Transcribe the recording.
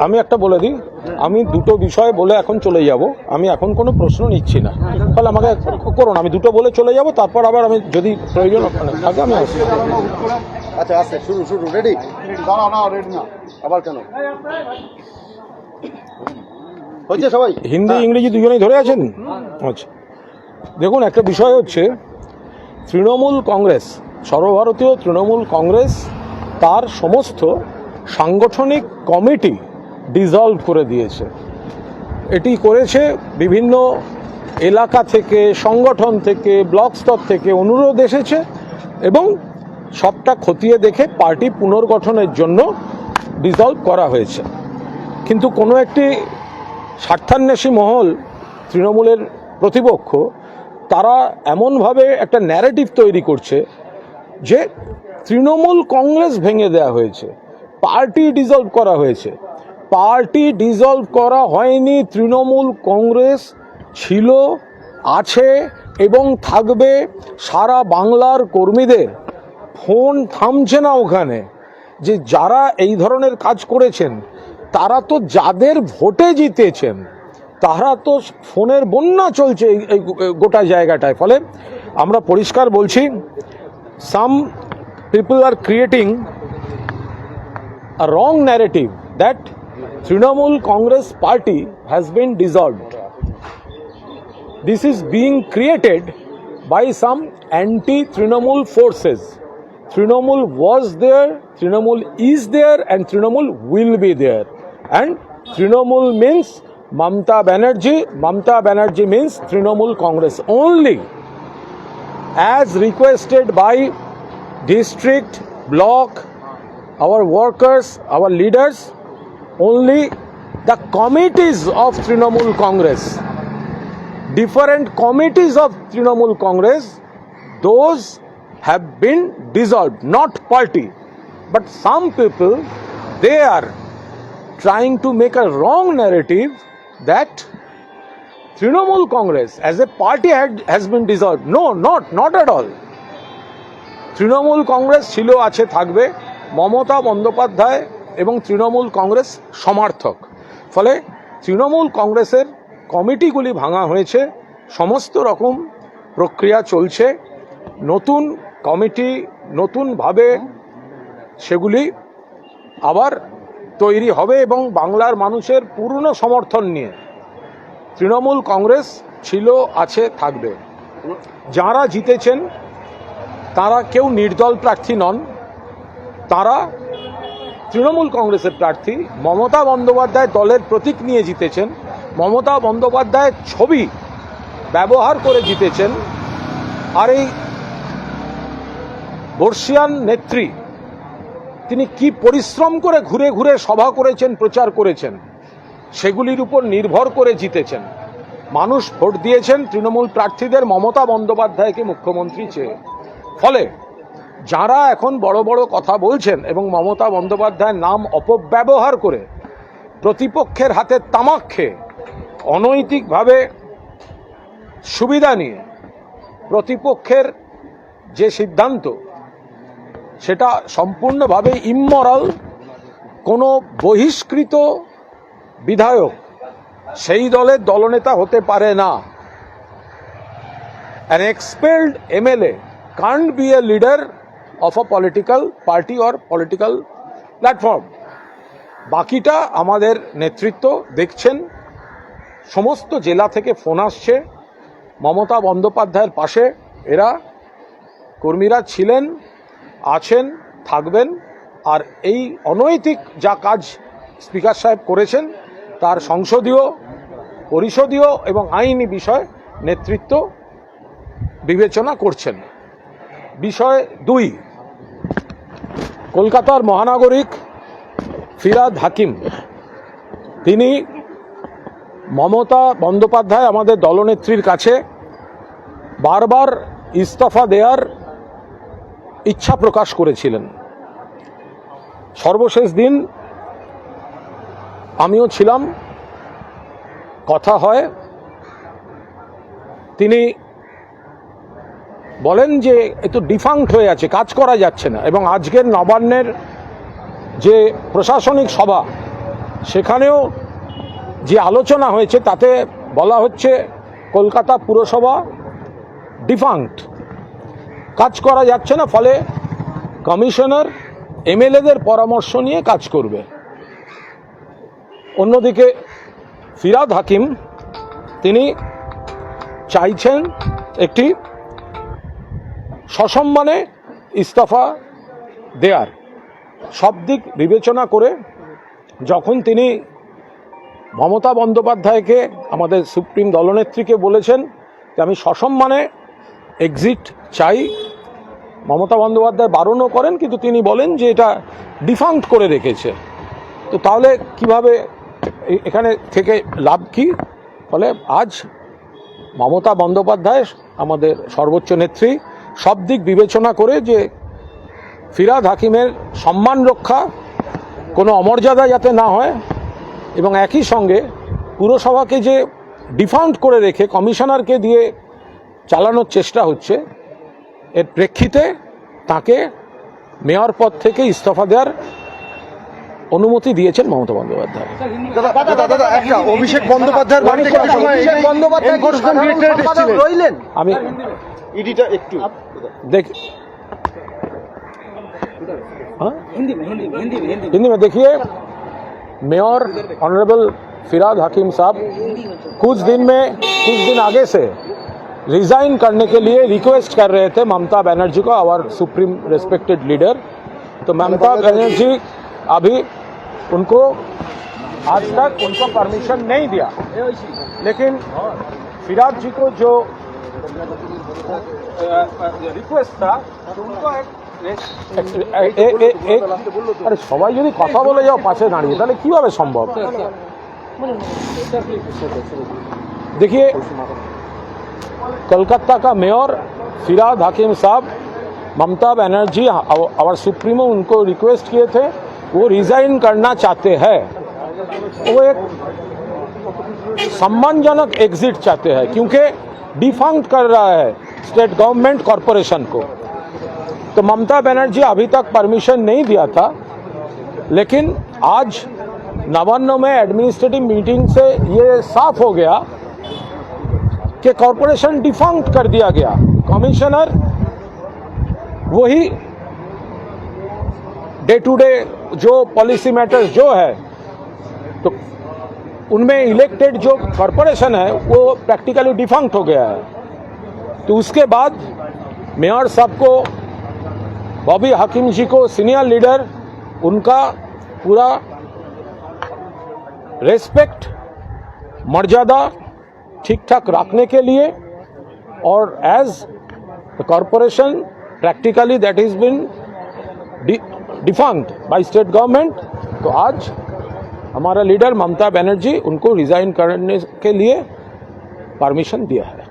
আমি একটা বলে দিই, আমি দুটো বিষয় বলে এখন চলে যাব। আমি এখন কোনো প্রশ্ন নিচ্ছি না, তাহলে আমাকে করুন। আমি দুটো বলে চলে যাব, তারপর আবার আমি যদি প্রয়োজন থাকে আমি আসছি। আচ্ছা আচ্ছা, শুরু রেডি? না রেডি না, আবার কেন হচ্ছে? সবাই হিন্দি ইংরেজি দুজনেই ধরে আছেন? আচ্ছা, দেখুন, একটা বিষয় হচ্ছে তৃণমূল কংগ্রেস, সর্বভারতীয় তৃণমূল কংগ্রেস তার সমস্ত সাংগঠনিক কমিটি ডিসলভ করে দিয়েছে। এটি করেছে বিভিন্ন এলাকা থেকে, সংগঠন থেকে, ব্লক স্তর থেকে অনুরোধ এসেছে এবং সবটা খতিয়ে দেখে পার্টি পুনর্গঠনের জন্য ডিসলভ করা হয়েছে। কিন্তু কোনো একটি স্বার্থান্বেষী মহল, তৃণমূলের প্রতিপক্ষ, তারা এমনভাবে একটা ন্যারেটিভ তৈরি করছে যে তৃণমূল কংগ্রেস ভেঙে দেওয়া হয়েছে, পার্টি ডিসলভ করা হয়েছে। পার্টি ডিসলভ করা হয়নি। তৃণমূল কংগ্রেস ছিল, আছে এবং থাকবে। সারা বাংলার কর্মীদের ফোন থামছে না ওখানে, যে যারা এই ধরনের কাজ করেছেন তারা তো যাদের ভোটে জিতেছেন, তারা তো ফোনের বন্যা চলছে এই গোটা জায়গাটায়। ফলে আমরা পরিষ্কার বলছি, some people R creating a wrong narrative that Trinamool Congress party has been dissolved. This is being created by some anti-Trinamool forces. Trinamool was there, Trinamool is there, and Trinamool will be there. And Trinamool means Mamata Banerjee. Mamata Banerjee means Trinamool Congress only, as requested by district, block, our workers, our leaders. Only the committees of Trinamool Congress, different committees of Trinamool Congress, those have been dissolved, not party. But some people, they are trying to make a wrong narrative that Trinamool Congress as a party has been dissolved. No, not at all. Trinamool Congress ছিল, আছে, থাকবে। মমতা বন্দ্যোপাধ্যায় এবং তৃণমূল কংগ্রেস সমার্থক। ফলে তৃণমূল কংগ্রেসের কমিটিগুলি ভাঙা হয়েছে, সমস্ত রকম প্রক্রিয়া চলছে। নতুন কমিটি নতুনভাবে সেগুলি আবার তৈরি হবে এবং বাংলার মানুষের পূর্ণ সমর্থন নিয়ে তৃণমূল কংগ্রেস ছিল, আছে, থাকবে। যারা জিতেছেন তারা কেউ নির্দল প্রার্থী নন, তারা তৃণমূল কংগ্রেসের প্রার্থী। মমতা বন্দ্যোপাধ্যায় দলের প্রতীক নিয়ে জিতেছেন, মমতা বন্দ্যোপাধ্যায়ের ছবি ব্যবহার করে জিতেছেন। আর এই বর্ষিয়ান নেত্রী, তিনি কি পরিশ্রম করে ঘুরে ঘুরে সভা করেছেন, প্রচার করেছেন, সেগুলির উপর নির্ভর করে জিতেছেন। মানুষ ভোট দিয়েছেন তৃণমূল প্রার্থীদের, মমতা বন্দ্যোপাধ্যায়কে মুখ্যমন্ত্রী চেয়ে। ফলে যারা এখন বড় বড় কথা বলছেন এবং মমতা বন্দ্যোপাধ্যায়ের নাম অপব্যবহার করে প্রতিপক্ষের হাতে তামাক খেয়ে অনৈতিকভাবে সুবিধা নিয়ে প্রতিপক্ষের যে সিদ্ধান্ত, সেটা সম্পূর্ণভাবে ইমমরাল। কোনো বহিষ্কৃত বিধায়ক সেই দলের দলনেতা হতে পারে না। An expelled MLA can't be a leader of a political party or political platform. বাকিটা আমাদের নেতৃত্ব দেখছেন। সমস্ত জেলা থেকে ফোন আসছে মমতা বন্দ্যোপাধ্যায়ের পাশে। এরা কর্মীরা ছিলেন, আছেন, থাকবেন। আর এই অনৈতিক যা কাজ স্পিকার সাহেব করেছেন, তার সংসদীয়, পরিষদীয় এবং আইনি বিষয় নেতৃত্ব বিবেচনা করছেন। বিষয় 2, কলকাতার মহানাগরিক ফিরহাদ হাকিম, তিনি মমতা বন্দ্যোপাধ্যায় আমাদের দলনেত্রীর কাছে বারবার ইস্তফা দেওয়ার ইচ্ছা প্রকাশ করেছিলেন। সর্বশেষ দিন আমিও ছিলাম, কথা হয়, তিনি বলেন যে একটু ডিফাঙ্ক্ট হয়ে আছে, কাজ করা যাচ্ছে না। এবং আজকের নবান্নের যে প্রশাসনিক সভা, সেখানেও যে আলোচনা হয়েছে তাতে বলা হচ্ছে কলকাতা পুরসভা ডিফাঙ্ক্ট, কাজ করা যাচ্ছে না, ফলে কমিশনার এমএলএদের পরামর্শ নিয়ে কাজ করবে। অন্যদিকে ফিরহাদ হাকিম তিনি চাইছেন একটি সসম্মানে ইস্তফা দেয়ার। সব দিক বিবেচনা করে যখন তিনি মমতা বন্দ্যোপাধ্যায়কে, আমাদের সুপ্রিম দলনেত্রীকে বলেছেন যে আমি সসম্মানে এক্সিট চাই, মমতা বন্দ্যোপাধ্যায় বারণও করেন, কিন্তু তিনি বলেন যে এটা ডিফাঙ্ক্ট করে রেখেছে। তো তাহলে কিভাবে এখানে থেকে লাভ কি? ফলে আজ মমতা বন্দ্যোপাধ্যায়, আমাদের সর্বোচ্চ নেত্রী, সব দিক বিবেচনা করে যে ফিরহাদ হাকিমের সম্মান রক্ষা, কোনো অমর্যাদা যাতে না হয়, এবং একই সঙ্গে পুরসভাকে যে ডিফাঙ্ক্ট করে রেখে কমিশনারকে দিয়ে চালানোর চেষ্টা হচ্ছে, এর প্রেক্ষিতে তাকে মেয়র পদ থেকে ইস্তফা দেওয়ার অনুমতি দিয়েছেন মমতা বন্দ্যোপাধ্যায়। দাদা একটা অভিষেক বন্দ্যোপাধ্যায়ের বাড়িতে কিছু সময় রইলেন। আমি ইডিটা একটু देख हाँ? हिंदी में देखिए, मेयर ऑनरेबल फिरहाद हकीम साहब कुछ दिन आगे से रिजाइन करने के लिए रिक्वेस्ट कर रहे थे ममता बनर्जी को, आवर सुप्रीम रेस्पेक्टेड लीडर। तो ममता बनर्जी अभी उनको आज तक उनको परमिशन नहीं दिया, लेकिन फिरहाद जी को जो রিকোয়েস্ট था उनको আরে সবাই যদি কথা বলে যাও পাশে দাঁড়িয়ে, তাহলে কিভাবে সম্ভব? देखिए, कोलकाता का मेयर फिरहाद हकीम साहब, ममता बनर्जी आवर सुप्रीमो उनको रिक्वेस्ट किए थे, वो रिजाइन करना चाहते हैं। वो एक सम्मानजनक एग्जिट चाहते हैं, क्योंकि डिफंक्ट कर रहा है स्टेट गवर्नमेंट कॉरपोरेशन को। तो ममता बनर्जी अभी तक परमिशन नहीं दिया था, लेकिन आज नवान्न में एडमिनिस्ट्रेटिव मीटिंग से ये साफ हो गया कि कॉरपोरेशन डिफंक्ट कर दिया गया। कमिश्नर वही डे टू डे जो पॉलिसी मैटर्स जो है, तो उनमें इलेक्टेड जो कॉरपोरेशन है वो प्रैक्टिकली डिफंक्ट हो गया है। तो उसके बाद मेयर साहब को, बॉबी हकीम जी को, सीनियर लीडर, उनका पूरा रेस्पेक्ट, मर्यादा ठीक ठाक रखने के लिए, और as the corporation practically that is been defunct by state government, तो आज हमारा लीडर ममता बनर्जी उनको रिजाइन करने के लिए परमिशन दिया है।